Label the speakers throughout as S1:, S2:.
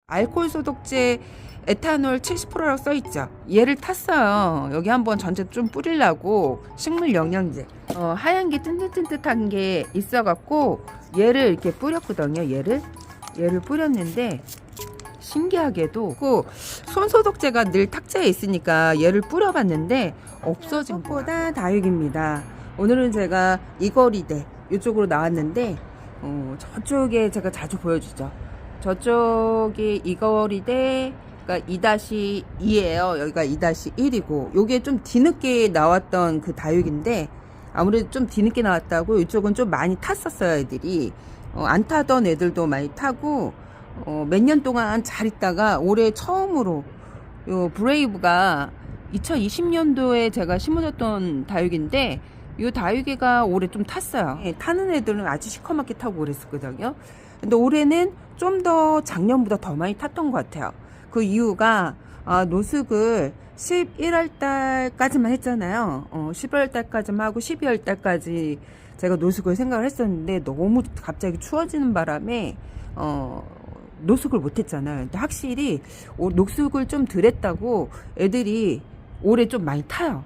S1: 알코올 소독제 에탄올 70%라고 써있죠. 얘를 탔어요. 여기 한번 전체 좀 뿌리려고 식물 영양제. 하얀 게 뜬뜻뜬뜻한 게 있어갖고 얘를 이렇게 뿌렸거든요. 얘를 뿌렸는데 신기하게도 그 손소독제가 늘 탁자에 있으니까 얘를 뿌려봤는데 없어진 것보다 다육입니다. 오늘은 제가 이거리대 이쪽으로 나왔는데 저쪽에 제가 자주 보여주죠. 저쪽이 이거리대 가 2-2예요. 여기가 2-1이고 요게 좀 뒤늦게 나왔던 그 다육인데 아무래도 좀 뒤늦게 나왔다고 이쪽은 좀 많이 탔었어요. 애들이 안 타던 애들도 많이 타고 몇 년 동안 잘 있다가 올해 처음으로 요 브레이브가 2020년도에 제가 심어줬던 다육인데 요 다육이가 올해 좀 탔어요. 타는 애들은 아주 시커멓게 타고 그랬었거든요. 근데 올해는 좀 더 작년보다 더 많이 탔던 것 같아요. 그 이유가 노숙을 11월 달까지만 했잖아요. 11월 달까지만 하고 12월 달까지 제가 노숙을 생각을 했었는데 너무 갑자기 추워지는 바람에 노숙을 못 했잖아요. 근데 확실히 노숙을 좀 덜 했다고 애들이 올해 좀 많이 타요.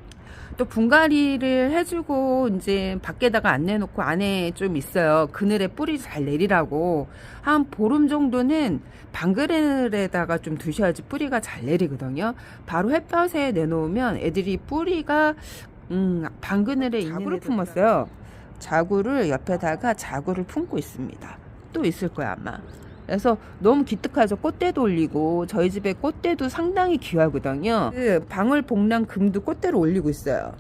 S1: 또 분갈이를 해주고 이제 밖에다가 안 내놓고 안에 좀 있어요. 그늘에 뿌리 잘 내리라고 한 보름 정도는 방그늘에다가 좀 두셔야지 뿌리가 잘 내리거든요. 바로 햇볕에 내놓으면 애들이 뿌리가 방그늘에 있는 자구를 품었어요. 자구를 옆에다가 자구를 품고 있습니다. 또 있을 거야 아마. 그래서 너무 기특하죠. 꽃대도 올리고 저희 집에 꽃대도 상당히 귀하거든요. 그 방울복랑 금도 꽃대로 올리고 있어요.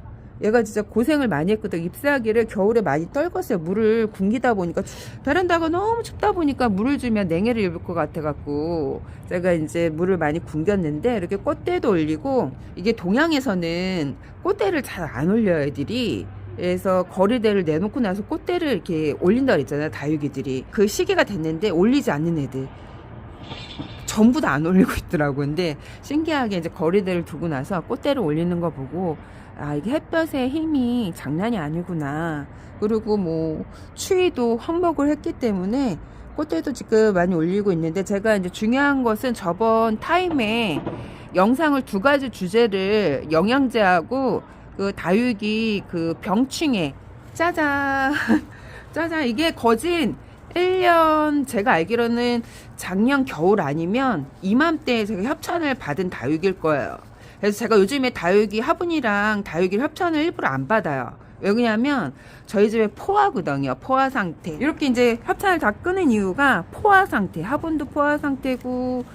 S1: 얘가 진짜 고생을 많이 했거든요. 잎사귀를 겨울에 많이 떨궜어요. 물을 굶기다 보니까 베란다가 너무 춥다 보니까 물을 주면 냉해를 입을 것 같아 갖고 제가 이제 물을 많이 굶겼는데 이렇게 꽃대도 올리고 이게 동양에서는 꽃대를 잘 안 올려요 애들이. 그래서 거리대를 내놓고 나서 꽃대를 이렇게 올린다 그랬잖아요. 다육이들이. 그 시기가 됐는데 올리지 않는 애들 전부 다 안 올리고 있더라고. 근데 신기하게 이제 거리대를 두고 나서 꽃대를 올리는 거 보고 이게 햇볕의 힘이 장난이 아니구나. 그리고 뭐 추위도 확목을 했기 때문에 꽃대도 지금 많이 올리고 있는데 제가 이제 중요한 것은 저번 타임에 영상을 2가지 주제를 영양제하고 그 다육이 그 병충해 짜잔 짜잔 이게 거진 1년 제가 알기로는 작년 겨울 아니면 이맘때에 제가 협찬을 받은 다육일 거예요. 그래서 제가 요즘에 다육이 화분이랑 다육이 협찬을 일부러 안 받아요. 왜냐면 저희 집에 포화거든요. 포화 상태. 이렇게 이제 협찬을 다 끊은 이유가 포화 상태. 화분도 포화 상태고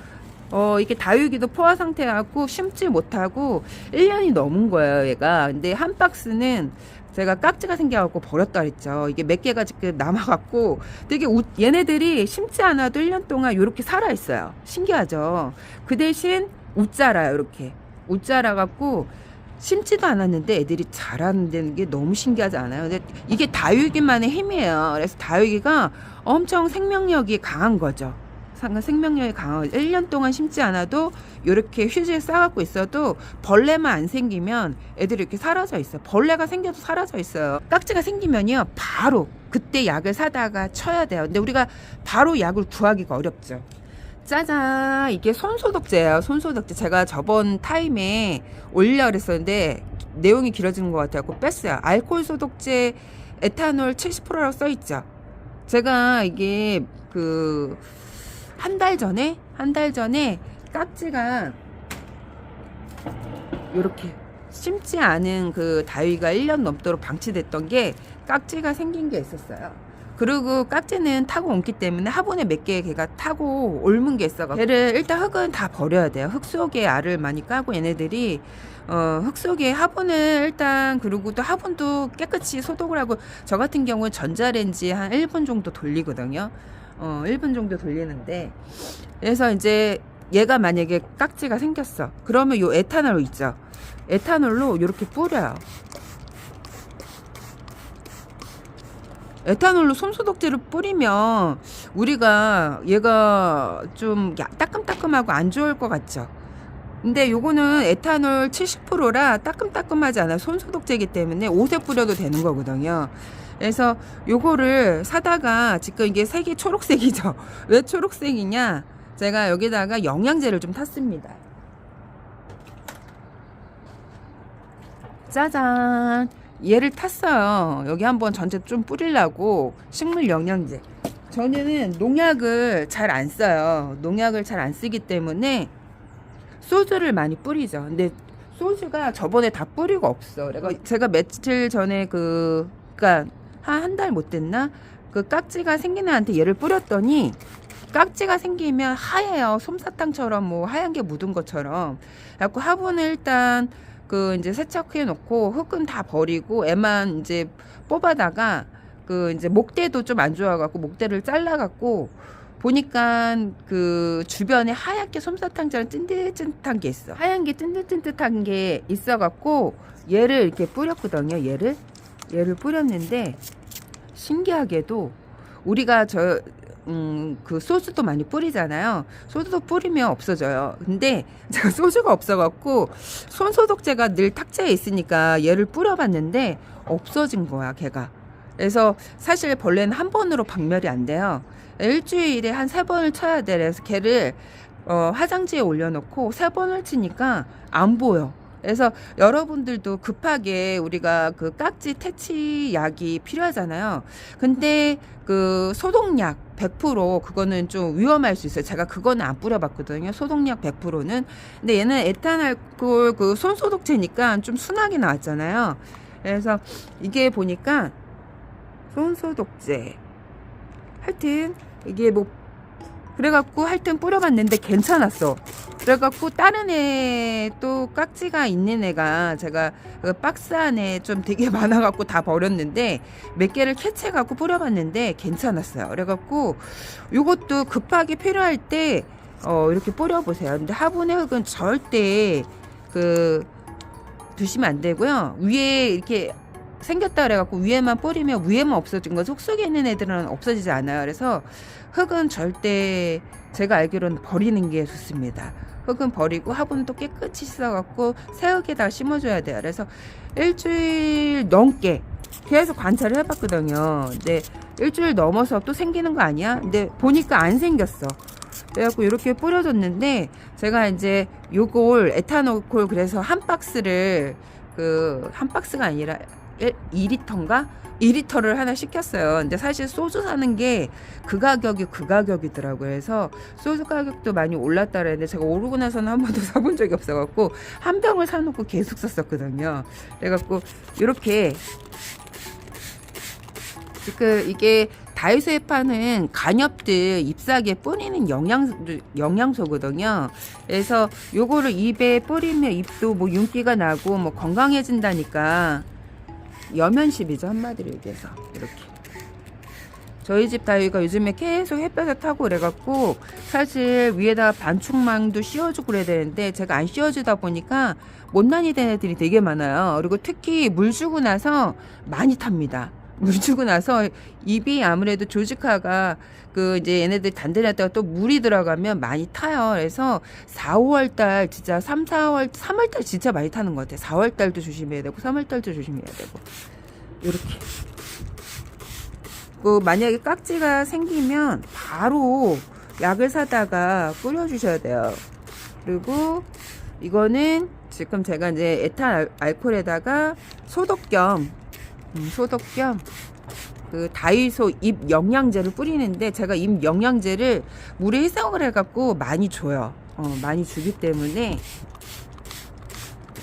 S1: 이게 다육이도 포화 상태하고 심지 못하고 1년이 넘은 거예요, 얘가. 근데 한 박스는 제가 깍지가 생겨갖고 버렸다 그랬죠. 이게 몇 개가 지금 남아갖고 되게 얘네들이 심지 않아도 1년 동안 이렇게 살아있어요. 신기하죠. 그 대신 웃자라요, 이렇게. 웃자라갖고 심지도 않았는데 애들이 자라는 게 너무 신기하지 않아요? 근데 이게 다육이만의 힘이에요. 그래서 다육이가 엄청 생명력이 강한 거죠. 생명력이 강하고 1년 동안 심지 않아도 이렇게 휴지에 싸갖고 있어도 벌레만 안 생기면 애들이 이렇게 사라져 있어요. 벌레가 생겨도 사라져 있어요. 깍지가 생기면요 바로 그때 약을 사다가 쳐야 돼요. 근데 우리가 바로 약을 구하기가 어렵죠. 짜잔, 이게 손소독제예요. 손소독제. 제가 저번 타임에 올려 그랬었는데 내용이 길어지는 것 같아서 뺐어요. 알코올 소독제 에탄올 70%라고 써있죠. 제가 이게 한 달 전에 깍지가 이렇게 심지 않은 그 다육이가 1년 넘도록 방치됐던 게 깍지가 생긴 게 있었어요. 그리고 깍지는 타고 옮기 때문에 화분에 몇 개 걔가 타고 옮은 게 있어가지고 걔를 일단 흙은 다 버려야 돼요. 흙 속에 알을 많이 까고 얘네들이 흙 속에 화분을 일단 그리고 또 화분도 깨끗이 소독을 하고 저 같은 경우는 전자레인지 한 1분 정도 돌리거든요. 1분 정도 돌리는데 그래서 이제 얘가 만약에 깍지가 생겼어. 그러면 요 에탄올 있죠. 에탄올로 이렇게 뿌려요. 에탄올로 솜소독제를 뿌리면 우리가 얘가 좀 따끔따끔하고 안 좋을 것 같죠. 근데 요거는 에탄올 70%라 따끔따끔하지 않아요. 손소독제이기 때문에 옷에 뿌려도 되는 거거든요. 그래서 요거를 사다가 지금 이게 색이 초록색이죠. 왜 초록색이냐? 제가 여기다가 영양제를 좀 탔습니다. 짜잔, 얘를 탔어요. 여기 한번 전체 좀 뿌리려고. 식물 영양제. 저는 농약을 잘 안 써요. 농약을 잘 안 쓰기 때문에 소주를 많이 뿌리죠. 근데 소주가 저번에 다 뿌리고 없어. 그래서 제가 며칠 전에 그니까 한 달 못 됐나? 그 깍지가 생기는 애한테 얘를 뿌렸더니 깍지가 생기면 하얘요. 솜사탕처럼 뭐 하얀 게 묻은 것처럼. 그래갖고 화분을 일단 그 이제 세척해 놓고 흙은 다 버리고 애만 이제 뽑아다가 그 이제 목대도 좀 안 좋아갖고 목대를 잘라갖고 보니까 그 주변에 하얗게 솜사탕처럼 찐득찐득한 게 있어. 하얀 게 찐득찐득한 게 있어갖고 얘를 이렇게 뿌렸거든요. 얘를 뿌렸는데 신기하게도 우리가 그 소주도 많이 뿌리잖아요. 소주도 뿌리면 없어져요. 근데 제가 소주가 없어갖고 손소독제가 늘 탁자에 있으니까 얘를 뿌려봤는데 없어진 거야, 걔가. 그래서 사실 벌레는 한 번으로 박멸이 안 돼요. 일주일에 한 3번을 쳐야 돼. 그래서 걔를 화장지에 올려놓고 3번을 치니까 안 보여. 그래서 여러분들도 급하게 우리가 그 깍지 퇴치 약이 필요하잖아요. 근데 그 소독약 100% 그거는 좀 위험할 수 있어요. 제가 그거는 안 뿌려봤거든요. 소독약 100%는. 근데 얘는 에탄알콜 그 손소독제니까 좀 순하게 나왔잖아요. 그래서 이게 보니까 손소독제. 하여튼 이게 뭐 그래갖고 하여튼 뿌려봤는데 괜찮았어. 그래갖고 다른 애 또 깍지가 있는 애가 제가 그 박스 안에 좀 되게 많아갖고 다 버렸는데 몇 개를 캐치해갖고 뿌려봤는데 괜찮았어요. 그래갖고 요것도 급하게 필요할 때 이렇게 뿌려보세요. 근데 화분의 흙은 절대 그 두시면 안 되고요. 위에 이렇게 생겼다 그래갖고 위에만 뿌리면 위에만 없어진 거 속 속에 있는 애들은 없어지지 않아요. 그래서 흙은 절대 제가 알기로는 버리는 게 좋습니다. 흙은 버리고 화분은 또 깨끗이 씻어갖고 새 흙에다 심어줘야 돼요. 그래서 일주일 넘게 계속 관찰을 해봤거든요. 근데 일주일 넘어서 또 생기는 거 아니야? 근데 보니까 안 생겼어. 그래갖고 이렇게 뿌려줬는데 제가 이제 요걸 에탄올콜 그래서 한 박스를 한 박스가 아니라 2리터인가? 2리터를 하나 시켰어요. 근데 사실 소주 사는 게 그 가격이더라고요. 그래서 소주 가격도 많이 올랐다 그랬는데 제가 오르고 나서는 한 번도 사본 적이 없어갖고 한 병을 사놓고 계속 썼었거든요. 그래갖고 이렇게 이게 다이소에 파는 간엽들 잎사귀에 뿌리는 영양소거든요. 그래서 요거를 입에 뿌리면 입도 뭐 윤기가 나고 뭐 건강해진다니까 여면십이죠, 한마디로 얘기해서. 이렇게 저희 집 다이가 요즘에 계속 햇볕에 타고 그래갖고 사실 위에다 반충망도 씌워주고 그래야 되는데 제가 안 씌워주다 보니까 못난이 된 애들이 되게 많아요. 그리고 특히 물 주고 나서 많이 탑니다. 물 주고 나서 입이 아무래도 조직화가 이제 얘네들 단단하다가 또 물이 들어가면 많이 타요. 그래서 4, 5월달 진짜 3월달 진짜 많이 타는 것 같아요. 4월달도 조심해야 되고 3월달도 조심해야 되고 이렇게. 만약에 깍지가 생기면 바로 약을 사다가 뿌려주셔야 돼요. 그리고 이거는 지금 제가 이제 에탄 알콜에다가 소독 겸 그 다이소 잎 영양제를 뿌리는데 제가 잎 영양제를 물에 희석을 해갖고 많이 줘요. 많이 주기 때문에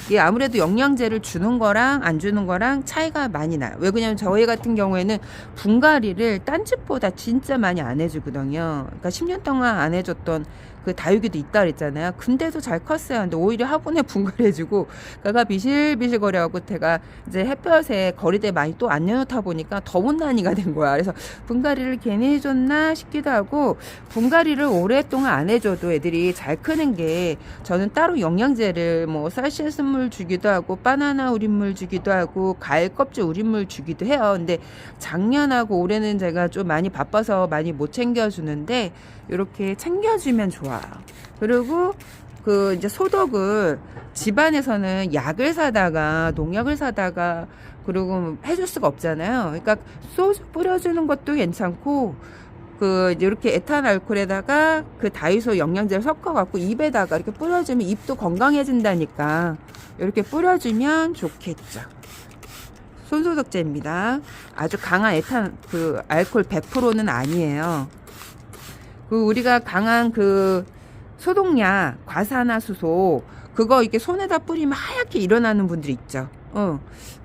S1: 이게 아무래도 영양제를 주는 거랑 안 주는 거랑 차이가 많이 나요. 왜 그러냐면 저희 같은 경우에는 분갈이를 딴 집보다 진짜 많이 안 해주거든요. 그러니까 10년 동안 안 해줬던 그 다육이도 있다 그랬잖아요. 근데도 잘 컸어요. 근데 오히려 화분에 분갈이 해주고 그가 비실비실 거려갖고 제가 이제 햇볕에 거리대 많이 또 안 내놓다 보니까 더 못난이가 된 거야. 그래서 분갈이를 괜히 해줬나 싶기도 하고 분갈이를 오랫동안 안 해줘도 애들이 잘 크는 게 저는 따로 영양제를 뭐 쌀씨앗물 주기도 하고 바나나 우린물 주기도 하고 과일 껍질 우린물 주기도 해요. 근데 작년하고 올해는 제가 좀 많이 바빠서 많이 못 챙겨주는데 이렇게 챙겨주면 좋아요. 그리고 이제 소독을 집안에서는 약을 사다가 농약을 사다가 그리고 해줄 수가 없잖아요. 그러니까 소주 뿌려주는 것도 괜찮고 이렇게 에탄 알코올에다가 그 다이소 영양제를 섞어갖고 입에다가 이렇게 뿌려주면 입도 건강해진다니까. 이렇게 뿌려주면 좋겠죠. 손소독제입니다. 아주 강한 에탄 알코올 100%는 아니에요. 우리가 강한 소독약 과산화수소 그거 이렇게 손에다 뿌리면 하얗게 일어나는 분들 있죠.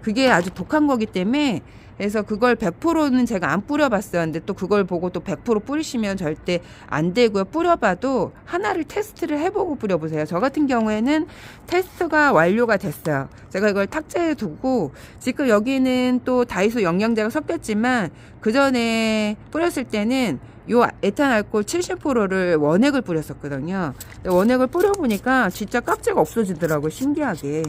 S1: 그게 아주 독한 거기 때문에 그래서 그걸 100%는 제가 안 뿌려봤어요. 근데 또 그걸 보고 또 100% 뿌리시면 절대 안 되고요. 뿌려봐도 하나를 테스트를 해보고 뿌려보세요. 저 같은 경우에는 테스트가 완료가 됐어요. 제가 이걸 탁자에 두고 지금 여기는 또 다이소 영양제가 섞였지만 그 전에 뿌렸을 때는 요 에탄 알코올 70%를 원액을 뿌렸었거든요. 원액을 뿌려보니까 진짜 깍지가 없어지더라고요. 신기하게.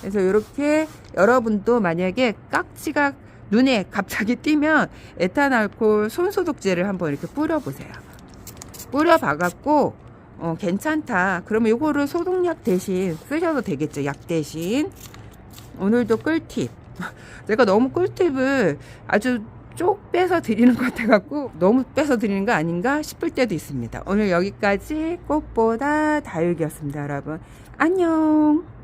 S1: 그래서 이렇게 여러분도 만약에 깍지가 눈에 갑자기 띄면 에탄 알코올 손소독제를 한번 이렇게 뿌려보세요. 뿌려봐갖고 괜찮다. 그러면 이거를 소독약 대신 쓰셔도 되겠죠. 약 대신. 오늘도 꿀팁. 제가 너무 꿀팁을 아주 쪽 빼서 드리는 것 같아갖고 너무 빼서 드리는 거 아닌가 싶을 때도 있습니다. 오늘 여기까지 꽃보다 다육이었습니다. 여러분 안녕.